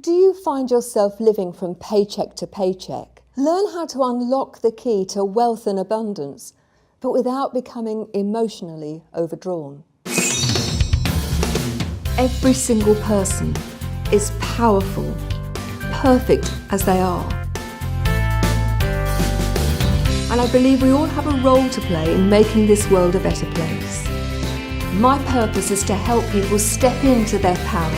Do you find yourself living from paycheck to paycheck? Learn how to unlock the key to wealth and abundance, but without becoming emotionally overdrawn. Every single person is powerful, perfect as they are. And I believe we all have a role to play in making this world a better place. My purpose is to help people step into their power.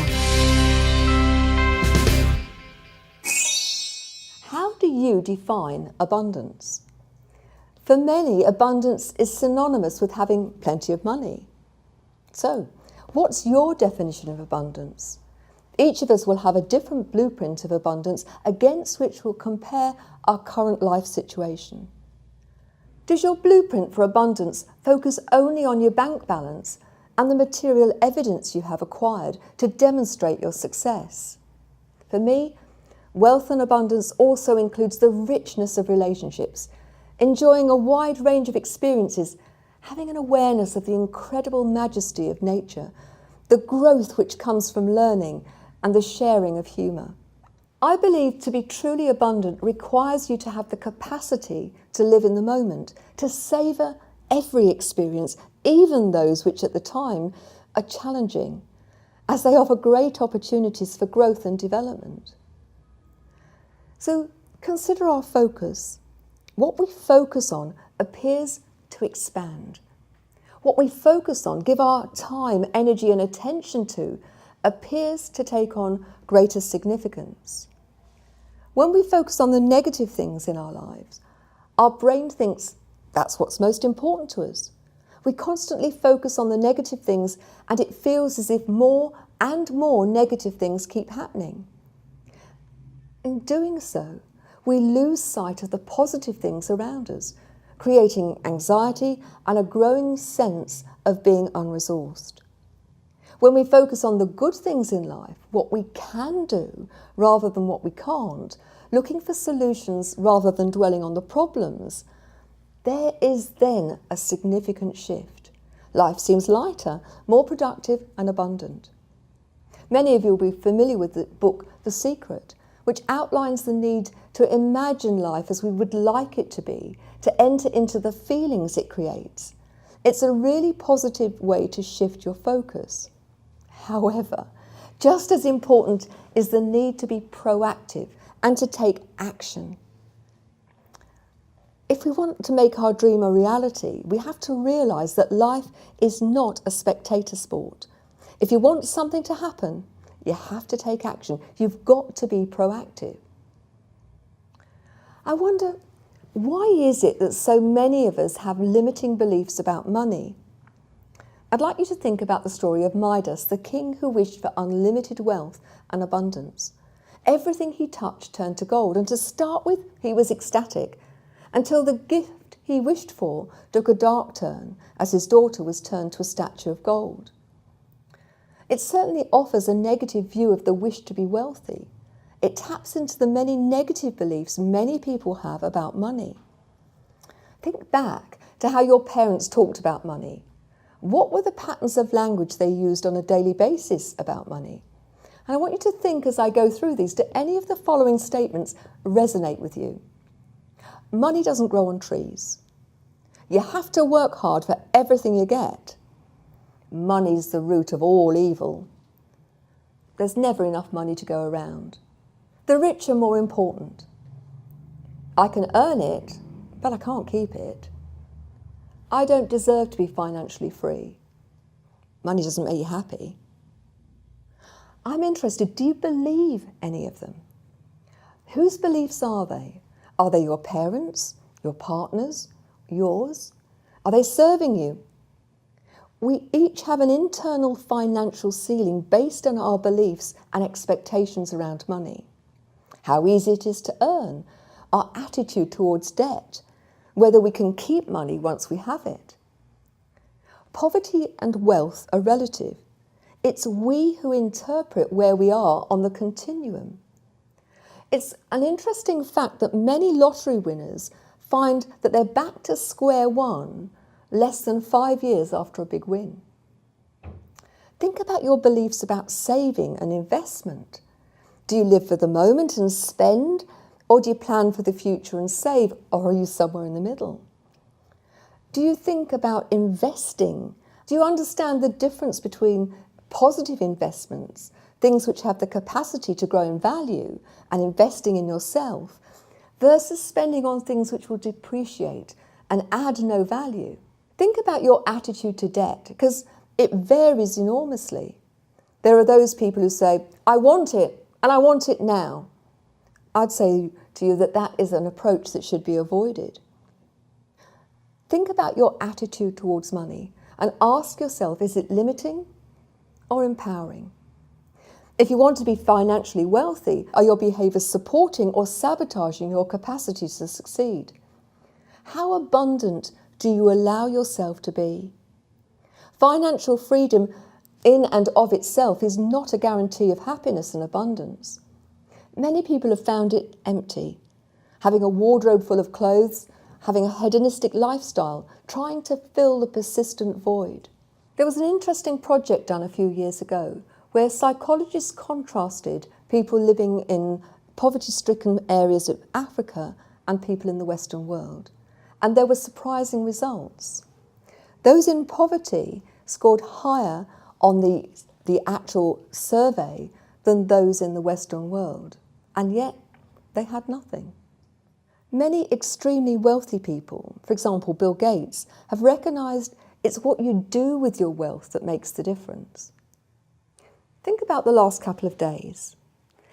How do you define abundance? For many, abundance is synonymous with having plenty of money. So, what's your definition of abundance? Each of us will have a different blueprint of abundance against which we'll compare our current life situation. Does your blueprint for abundance focus only on your bank balance and the material evidence you have acquired to demonstrate your success? For me, wealth and abundance also includes the richness of relationships, enjoying a wide range of experiences, having an awareness of the incredible majesty of nature, the growth which comes from learning, and the sharing of humour. I believe to be truly abundant requires you to have the capacity to live in the moment, to savour every experience, even those which at the time are challenging, as they offer great opportunities for growth and development. So consider our focus. What we focus on appears to expand. What we focus on, give our time, energy and attention to, appears to take on greater significance. When we focus on the negative things in our lives, our brain thinks that's what's most important to us. We constantly focus on the negative things and it feels as if more and more negative things keep happening. In doing so, we lose sight of the positive things around us, creating anxiety and a growing sense of being unresourced. When we focus on the good things in life, what we can do rather than what we can't, looking for solutions rather than dwelling on the problems, there is then a significant shift. Life seems lighter, more productive and abundant. Many of you will be familiar with the book The Secret, which outlines the need to imagine life as we would like it to be, to enter into the feelings it creates. It's a really positive way to shift your focus. However, just as important is the need to be proactive and to take action. If we want to make our dream a reality, we have to realise that life is not a spectator sport. If you want something to happen, you have to take action. You've got to be proactive. I wonder, why is it that so many of us have limiting beliefs about money? I'd like you to think about the story of Midas, the king who wished for unlimited wealth and abundance. Everything he touched turned to gold, and to start with, he was ecstatic, until the gift he wished for took a dark turn as his daughter was turned to a statue of gold. It certainly offers a negative view of the wish to be wealthy. It taps into the many negative beliefs many people have about money. Think back to how your parents talked about money. What were the patterns of language they used on a daily basis about money? And I want you to think as I go through these, do any of the following statements resonate with you? Money doesn't grow on trees. You have to work hard for everything you get. Money's the root of all evil. There's never enough money to go around. The rich are more important. I can earn it, but I can't keep it. I don't deserve to be financially free. Money doesn't make you happy. I'm interested, do you believe any of them? Whose beliefs are they? Are they your parents, your partners, yours? Are they serving you? We each have an internal financial ceiling based on our beliefs and expectations around money. How easy it is to earn, our attitude towards debt, whether we can keep money once we have it. Poverty and wealth are relative. It's we who interpret where we are on the continuum. It's an interesting fact that many lottery winners find that they're back to square one less than 5 years after a big win. Think about your beliefs about saving and investment. Do you live for the moment and spend, or do you plan for the future and save, or are you somewhere in the middle? Do you think about investing? Do you understand the difference between positive investments, things which have the capacity to grow in value, and investing in yourself, versus spending on things which will depreciate and add no value? Think about your attitude to debt, because it varies enormously. There are those people who say, I want it, and I want it now. I'd say to you that that is an approach that should be avoided. Think about your attitude towards money and ask yourself, is it limiting or empowering? If you want to be financially wealthy, are your behaviours supporting or sabotaging your capacity to succeed? How abundant do you allow yourself to be? Financial freedom in and of itself is not a guarantee of happiness and abundance. Many people have found it empty, having a wardrobe full of clothes, having a hedonistic lifestyle, trying to fill the persistent void. There was an interesting project done a few years ago where psychologists contrasted people living in poverty-stricken areas of Africa and people in the Western world. And there were surprising results. Those in poverty scored higher on the actual survey than those in the Western world, and yet they had nothing. Many extremely wealthy people, for example Bill Gates, have recognised it's what you do with your wealth that makes the difference. Think about the last couple of days.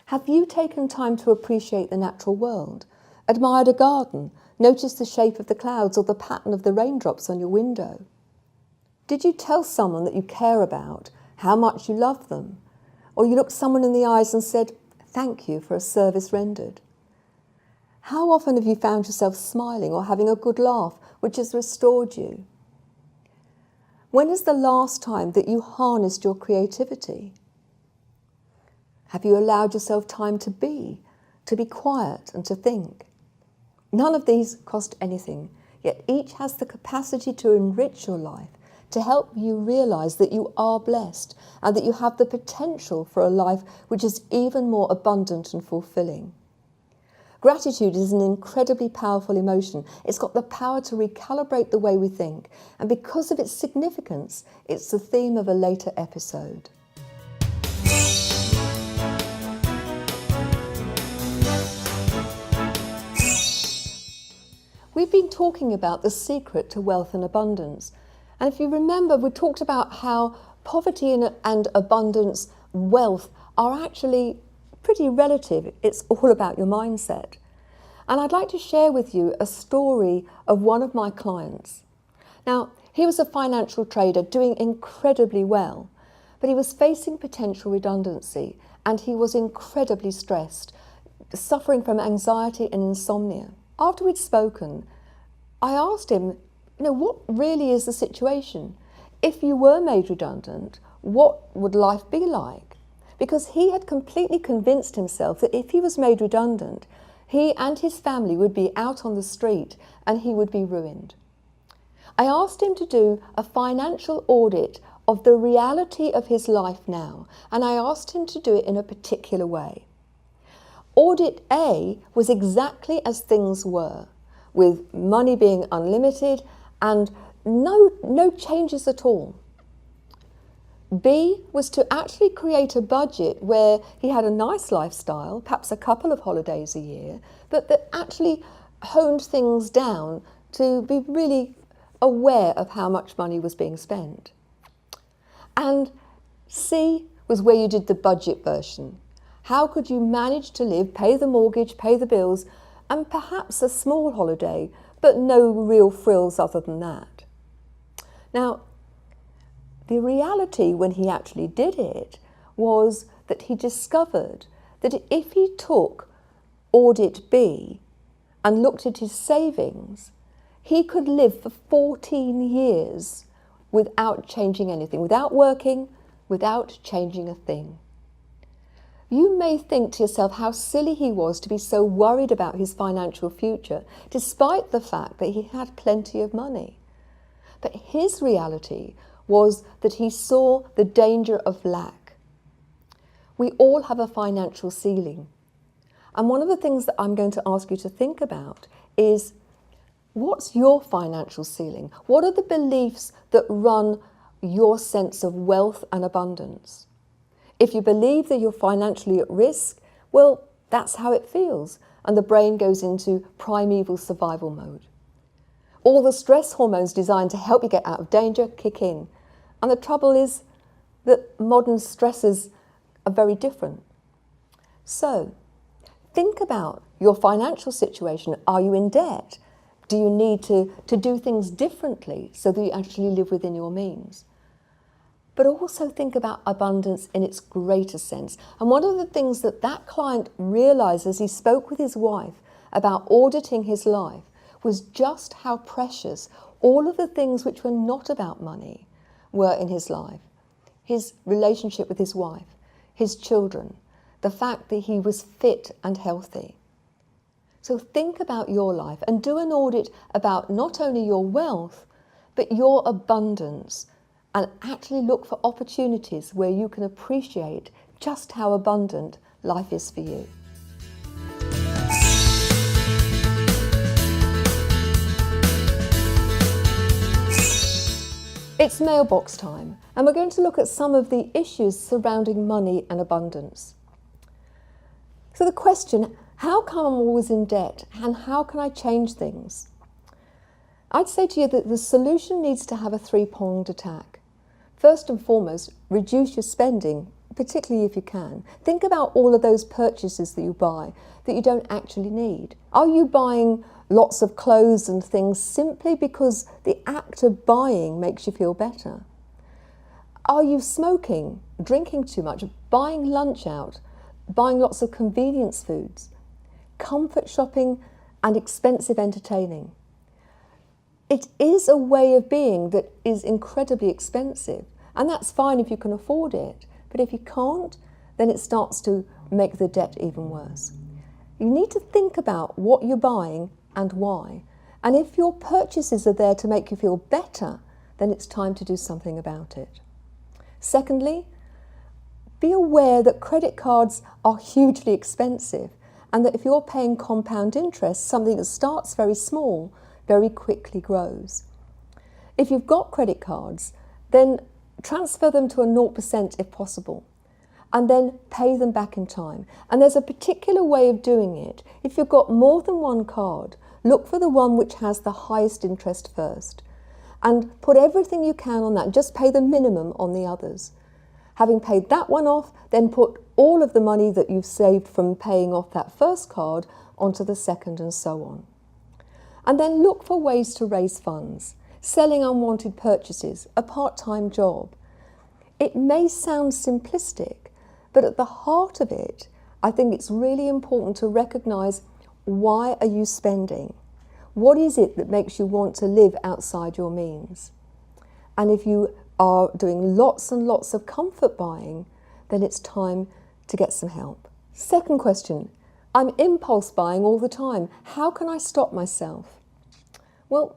Have you taken time to appreciate the natural world, admired a garden, noticed the shape of the clouds or the pattern of the raindrops on your window? Did you tell someone that you care about how much you love them? Or you looked someone in the eyes and said, thank you for a service rendered? How often have you found yourself smiling or having a good laugh, which has restored you? When is the last time that you harnessed your creativity? Have you allowed yourself time to be quiet and to think? None of these cost anything, yet each has the capacity to enrich your life, to help you realise that you are blessed and that you have the potential for a life which is even more abundant and fulfilling. Gratitude is an incredibly powerful emotion. It's got the power to recalibrate the way we think, and because of its significance, it's the theme of a later episode. We've been talking about the secret to wealth and abundance. And if you remember, we talked about how poverty and abundance, wealth, are actually pretty relative. It's all about your mindset. And I'd like to share with you a story of one of my clients. Now, he was a financial trader doing incredibly well, but he was facing potential redundancy and he was incredibly stressed, suffering from anxiety and insomnia. After we'd spoken, I asked him, what really is the situation? If you were made redundant, what would life be like? Because he had completely convinced himself that if he was made redundant, he and his family would be out on the street and he would be ruined. I asked him to do a financial audit of the reality of his life now, and I asked him to do it in a particular way. Audit A was exactly as things were, with money being unlimited and no changes at all. B was to actually create a budget where he had a nice lifestyle, perhaps a couple of holidays a year, but that actually honed things down to be really aware of how much money was being spent. And C was where you did the budget version. How could you manage to live, pay the mortgage, pay the bills, and perhaps a small holiday, but no real frills other than that? Now, the reality when he actually did it was that he discovered that if he took Audit B and looked at his savings, he could live for 14 years without changing anything, without working, without changing a thing. You may think to yourself how silly he was to be so worried about his financial future, despite the fact that he had plenty of money. But his reality was that he saw the danger of lack. We all have a financial ceiling. And one of the things that I'm going to ask you to think about is, what's your financial ceiling? What are the beliefs that run your sense of wealth and abundance? If you believe that you're financially at risk, well, that's how it feels, and the brain goes into primeval survival mode. All the stress hormones designed to help you get out of danger kick in. And the trouble is that modern stressors are very different. So, think about your financial situation. Are you in debt? Do you need to do things differently so that you actually live within your means? But also think about abundance in its greater sense. And one of the things that client realized as he spoke with his wife about auditing his life was just how precious all of the things which were not about money were in his life. His relationship with his wife, his children, the fact that he was fit and healthy. So think about your life and do an audit about not only your wealth, but your abundance, and actually look for opportunities where you can appreciate just how abundant life is for you. It's mailbox time, and we're going to look at some of the issues surrounding money and abundance. So the question, how come I'm always in debt, and how can I change things? I'd say to you that the solution needs to have a three-pronged attack. First and foremost, reduce your spending, particularly if you can. Think about all of those purchases that you buy that you don't actually need. Are you buying lots of clothes and things simply because the act of buying makes you feel better? Are you smoking, drinking too much, buying lunch out, buying lots of convenience foods, comfort shopping and expensive entertaining? It is a way of being that is incredibly expensive, and that's fine if you can afford it, but if you can't, then it starts to make the debt even worse. You need to think about what you're buying and why, and if your purchases are there to make you feel better, then it's time to do something about it. Secondly, be aware that credit cards are hugely expensive, and that if you're paying compound interest, something that starts very small very quickly grows. If you've got credit cards, then transfer them to a 0% if possible, and then pay them back in time. And there's a particular way of doing it. If you've got more than one card, look for the one which has the highest interest first, and put everything you can on that. Just pay the minimum on the others. Having paid that one off, then put all of the money that you've saved from paying off that first card onto the second, and so on. And then look for ways to raise funds, selling unwanted purchases, a part-time job. It may sound simplistic, but at the heart of it, I think it's really important to recognise, why are you spending? What is it that makes you want to live outside your means? And if you are doing lots and lots of comfort buying, then it's time to get some help. Second question, I'm impulse buying all the time. How can I stop myself? Well,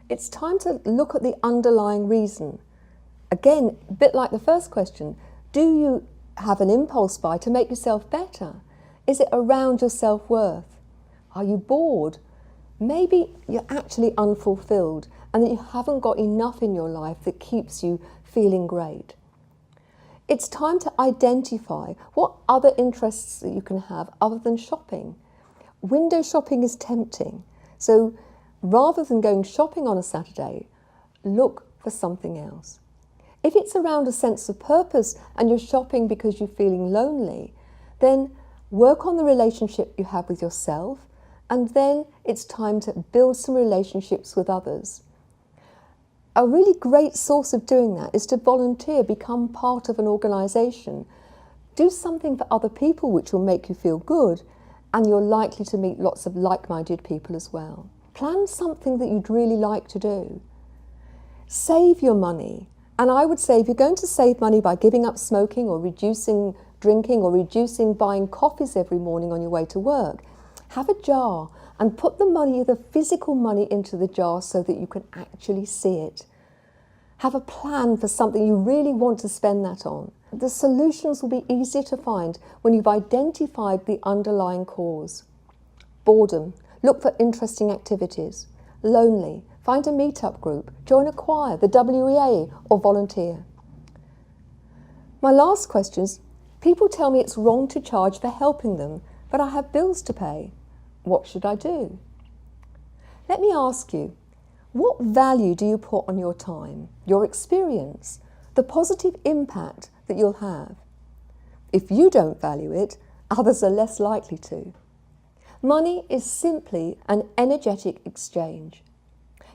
it's time to look at the underlying reason. Again, a bit like the first question, do you have an impulse buy to make yourself better? Is it around your self-worth? Are you bored? Maybe you're actually unfulfilled and that you haven't got enough in your life that keeps you feeling great. It's time to identify what other interests that you can have other than shopping. Window shopping is tempting, so rather than going shopping on a Saturday, look for something else. If it's around a sense of purpose and you're shopping because you're feeling lonely, then work on the relationship you have with yourself, and then it's time to build some relationships with others. A really great source of doing that is to volunteer, become part of an organisation. Do something for other people which will make you feel good, and you're likely to meet lots of like-minded people as well. Plan something that you'd really like to do. Save your money. And I would say if you're going to save money by giving up smoking or reducing drinking or reducing buying coffees every morning on your way to work, have a jar and put the money, the physical money, into the jar so that you can actually see it. Have a plan for something you really want to spend that on. the solutions will be easier to find when you've identified the underlying cause. Boredom, look for interesting activities. Lonely, find a meetup group, join a choir, the WEA, or volunteer. My last question is, people tell me it's wrong to charge for helping them, but I have bills to pay. What should I do? Let me ask you, what value do you put on your time, your experience, the positive impact that you'll have? If you don't value it, others are less likely to. Money is simply an energetic exchange.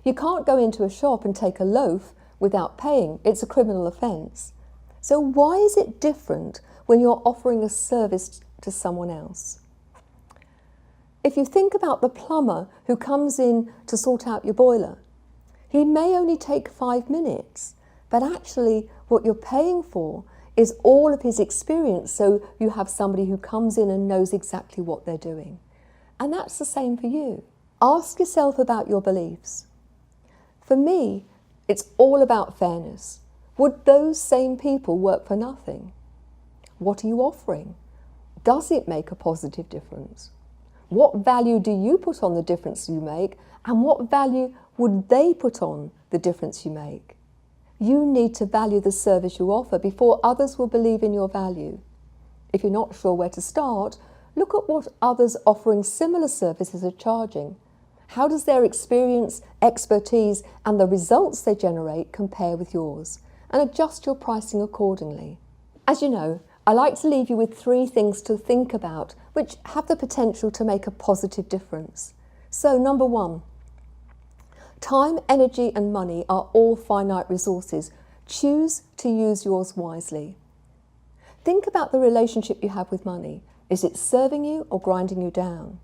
You can't go into a shop and take a loaf without paying. It's a criminal offence. So why is it different when you're offering a service to someone else? If you think about the plumber who comes in to sort out your boiler, he may only take 5 minutes, but actually what you're paying for is all of his experience, so you have somebody who comes in and knows exactly what they're doing. And that's the same for you. Ask yourself about your beliefs. For me, it's all about fairness. Would those same people work for nothing? What are you offering? Does it make a positive difference? What value do you put on the difference you make, and what value would they put on the difference you make? You need to value the service you offer before others will believe in your value. If you're not sure where to start, look at what others offering similar services are charging. How does their experience, expertise, and the results they generate compare with yours? And adjust your pricing accordingly. As you know, I like to leave you with 3 things to think about which have the potential to make a positive difference. So, number 1, time, energy, and money are all finite resources. Choose to use yours wisely. Think about the relationship you have with money. Is it serving you or grinding you down?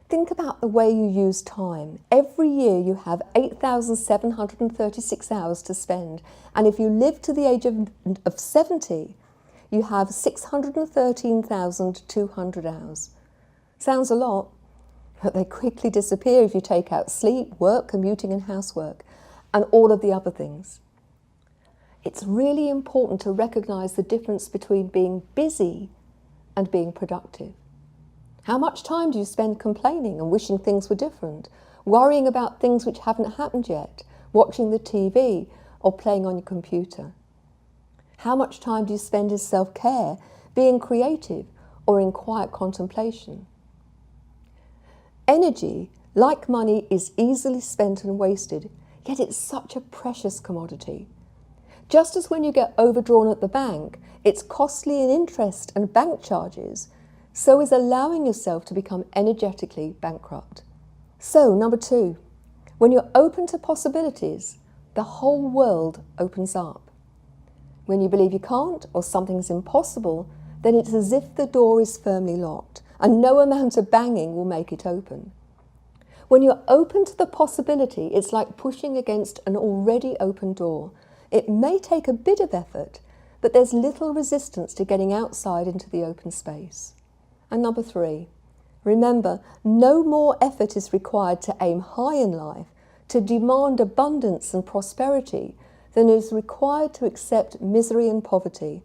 Think about the way you use time. Every year you have 8,736 hours to spend, and if you live to the age of 70, you have 613,200 hours. Sounds a lot, but they quickly disappear if you take out sleep, work, commuting and housework, and all of the other things. It's really important to recognise the difference between being busy and being productive. How much time do you spend complaining and wishing things were different, worrying about things which haven't happened yet, watching the TV or playing on your computer? How much time do you spend in self-care, being creative or in quiet contemplation? Energy, like money, is easily spent and wasted, yet it's such a precious commodity. Just as when you get overdrawn at the bank, it's costly in interest and bank charges, so is allowing yourself to become energetically bankrupt. So, number 2, when you're open to possibilities, the whole world opens up. When you believe you can't or something's impossible, then it's as if the door is firmly locked and no amount of banging will make it open. When you're open to the possibility, it's like pushing against an already open door. It may take a bit of effort, but there's little resistance to getting outside into the open space. And number 3, remember, no more effort is required to aim high in life, to demand abundance and prosperity, than is required to accept misery and poverty.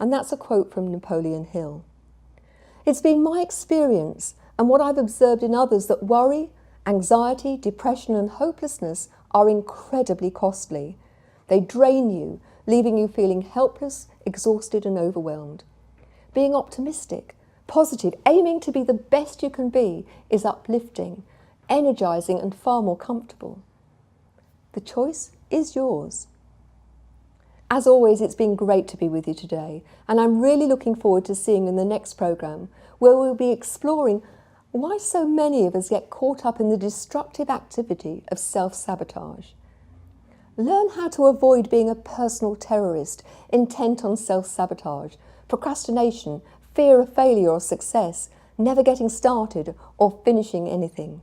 And that's a quote from Napoleon Hill. It's been my experience and what I've observed in others that worry, anxiety, depression and hopelessness are incredibly costly. They drain you, leaving you feeling helpless, exhausted and overwhelmed. Being optimistic, positive, aiming to be the best you can be is uplifting, energising and far more comfortable. The choice is yours. As always, it's been great to be with you today, and I'm really looking forward to seeing you in the next programme, where we'll be exploring why so many of us get caught up in the destructive activity of self-sabotage. Learn how to avoid being a personal terrorist intent on self-sabotage, procrastination, fear of failure or success, never getting started or finishing anything.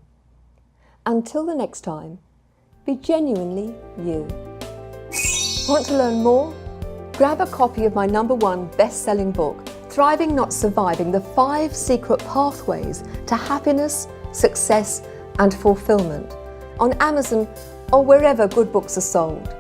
Until the next time, be genuinely you. Want to learn more? Grab a copy of my #1 best-selling book, Thriving Not Surviving, The 5 Secret Pathways to Happiness, Success and Fulfilment, on Amazon or wherever good books are sold.